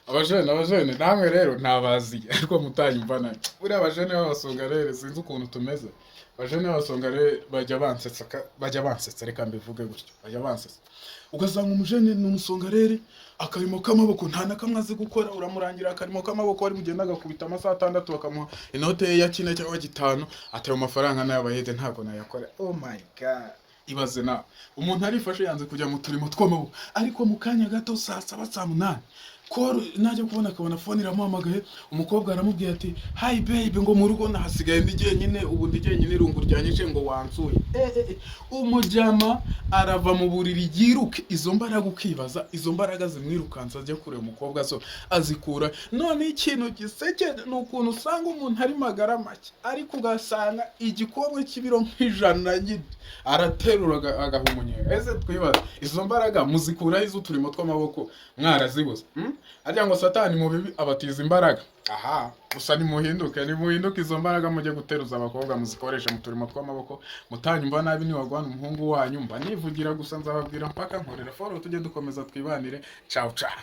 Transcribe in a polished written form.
abajene namwe rero ntabazi ariko mutanyumva nayo buriya abajene b'abasongarere sinzi ukuntu tumeze. Abajene b'abasongarere bajya bansetsa reka mbivuge gutyo bajya bansetsa ugasanga umujene ni umusongarere akarimo k'amaboko nta na kamwe azi gukora uramurangira akarimo k'amaboko wari mugenda agakubita amasaha 6 bakamuha inote ye ya 4 cyangwa 5 atayo mafaranga n'abayede ntago nayakora. Oh my god, ibaze na umuntu arifashe yanze kujya mu turimo tw'amaboko ariko mu kanya gato saa 7 saa 8 ko najya kubona akabona phone iramuhamagaye umukobwa aramubwiye ati hi baby ngo mu rugo nahasigaye ndi nyine ubu ndi nyine irungu ryanyije ngo wansuye. Umujama arava mu buriri yiruke izo mbaraga ukibaza izo mbaraga zimwirukanza ajya kure umukobwa so azikura. None ikintu giseke nukuntu usanga umuntu ari magara make ariko ugasanga igikobwa cy'ibiro nk'ijana nyine araterura agahumunye. Ese twibaza izo mbaraga muzikura izo turimo tw'amaboko mwarazibuze. Arya ngo satani mu bibi abatiza imbaraga. Aha gusa nimuhinduke izo mbaraga mujye guteruza abakobwa muzikoresha mu turimo tw'amaboko mutanyumva nabi niwagwana umuhungu wanyu mba nivugira gusa nzababwira mpaka nkorera follow tujye dukomeza twibanire. Ciao ciao.